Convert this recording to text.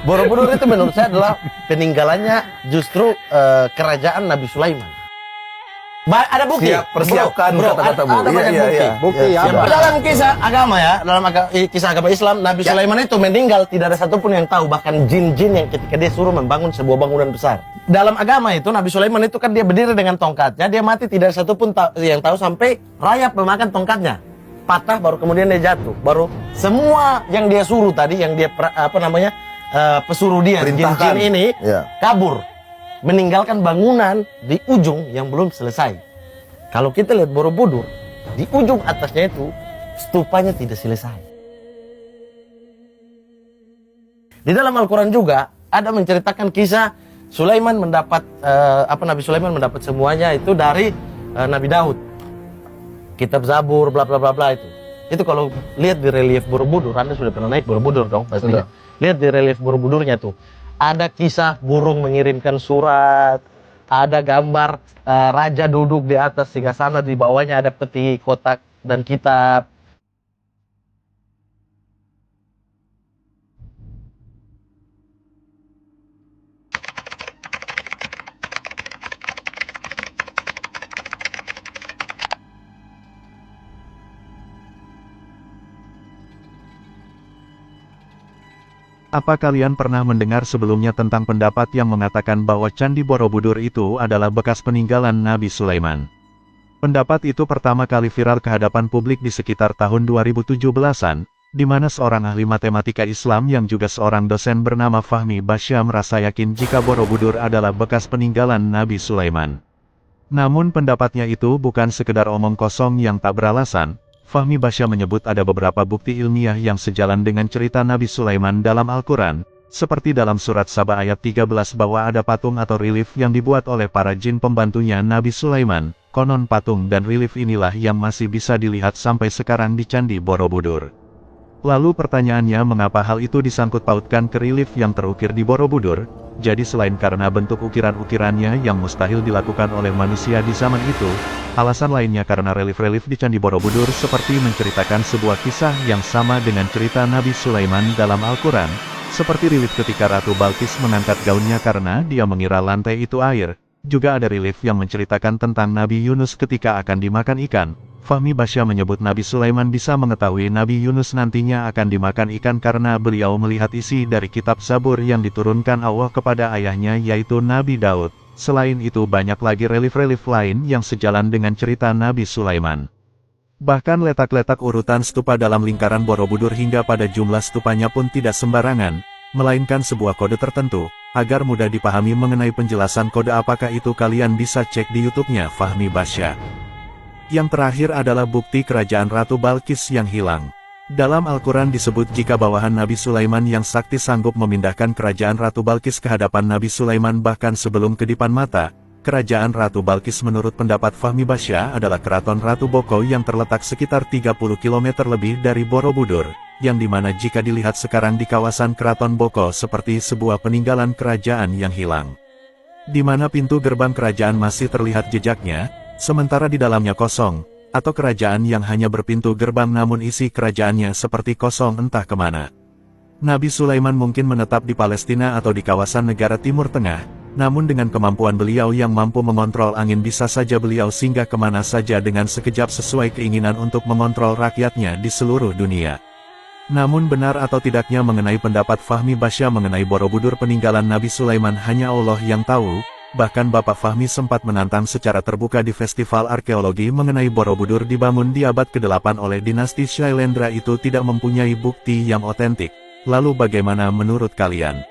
Borobudur itu menurut saya adalah peninggalannya justru kerajaan Nabi Sulaiman. Ada bukti. Persiapkan kata-kata Bu. Ada banyak bukti. Bukti apa? Dalam kisah agama ya, kisah agama Islam, Nabi Sulaiman itu meninggal, tidak ada satupun yang tahu, bahkan jin-jin yang ketika dia suruh membangun sebuah bangunan besar. Dalam agama itu, Nabi Sulaiman itu kan dia berdiri dengan tongkatnya, dia mati tidak ada satupun yang tahu sampai rayap memakan tongkatnya. Patah baru kemudian dia jatuh. Baru semua yang dia suruh tadi, yang dia pesuruh dia, jin-jin ini kabur. Meninggalkan bangunan di ujung yang belum selesai. Kalau kita lihat Borobudur, di ujung atasnya itu stupanya tidak selesai. Di dalam Al-Quran juga ada menceritakan kisah Sulaiman mendapat Nabi Sulaiman mendapat semuanya itu dari Nabi Daud. Kitab Zabur, bla bla bla bla itu. Itu kalau lihat di relief Borobudur, Anda sudah pernah naik Borobudur dong pastinya. Lihat di relief Borobudurnya tuh. Ada kisah burung mengirimkan surat, ada gambar raja duduk di atas singgasana, di bawahnya ada peti, kotak, dan kitab. Apa kalian pernah mendengar sebelumnya tentang pendapat yang mengatakan bahwa Candi Borobudur itu adalah bekas peninggalan Nabi Sulaiman? Pendapat itu pertama kali viral ke hadapan publik di sekitar tahun 2017-an, di mana seorang ahli matematika Islam yang juga seorang dosen bernama Fahmi Basya merasa yakin jika Borobudur adalah bekas peninggalan Nabi Sulaiman. Namun pendapatnya itu bukan sekedar omong kosong yang tak beralasan. Fahmi Basya menyebut ada beberapa bukti ilmiah yang sejalan dengan cerita Nabi Sulaiman dalam Al-Quran, seperti dalam surat Saba ayat 13 bahwa ada patung atau relief yang dibuat oleh para jin pembantunya Nabi Sulaiman. Konon patung dan relief inilah yang masih bisa dilihat sampai sekarang di Candi Borobudur. Lalu pertanyaannya, mengapa hal itu disangkut pautkan ke relief yang terukir di Borobudur? Jadi selain karena bentuk ukiran-ukirannya yang mustahil dilakukan oleh manusia di zaman itu, alasan lainnya karena relief-relief di Candi Borobudur seperti menceritakan sebuah kisah yang sama dengan cerita Nabi Sulaiman dalam Al-Quran, seperti relief ketika Ratu Balkis mengangkat gaunnya karena dia mengira lantai itu air. Juga ada relief yang menceritakan tentang Nabi Yunus ketika akan dimakan ikan. Fahmi Basya menyebut Nabi Sulaiman bisa mengetahui Nabi Yunus nantinya akan dimakan ikan karena beliau melihat isi dari kitab Zabur yang diturunkan Allah kepada ayahnya yaitu Nabi Daud. Selain itu banyak lagi relief-relief lain yang sejalan dengan cerita Nabi Sulaiman. Bahkan letak-letak urutan stupa dalam lingkaran Borobudur hingga pada jumlah stupanya pun tidak sembarangan, melainkan sebuah kode tertentu. Agar mudah dipahami mengenai penjelasan kode apakah itu kalian bisa cek di YouTube-nya Fahmi Basya. Yang terakhir adalah bukti kerajaan Ratu Balkis yang hilang. Dalam Al-Quran disebut jika bawahan Nabi Sulaiman yang sakti sanggup memindahkan kerajaan Ratu Balkis ke hadapan Nabi Sulaiman bahkan sebelum kedipan mata. Kerajaan Ratu Balkis menurut pendapat Fahmi Basya adalah keraton Ratu Boko yang terletak sekitar 30 km lebih dari Borobudur, yang dimana jika dilihat sekarang di kawasan keraton Boko seperti sebuah peninggalan kerajaan yang hilang. Di mana pintu gerbang kerajaan masih terlihat jejaknya, sementara di dalamnya kosong, atau kerajaan yang hanya berpintu gerbang namun isi kerajaannya seperti kosong entah kemana. Nabi Sulaiman mungkin menetap di Palestina atau di kawasan negara Timur Tengah, namun dengan kemampuan beliau yang mampu mengontrol angin bisa saja beliau singgah kemana saja dengan sekejap sesuai keinginan untuk mengontrol rakyatnya di seluruh dunia. Namun benar atau tidaknya mengenai pendapat Fahmi Basya mengenai Borobudur peninggalan Nabi Sulaiman hanya Allah yang tahu. Bahkan Bapak Fahmi sempat menantang secara terbuka di festival arkeologi mengenai Borobudur dibangun di abad ke-8 oleh dinasti Shailendra itu tidak mempunyai bukti yang otentik. Lalu bagaimana menurut kalian?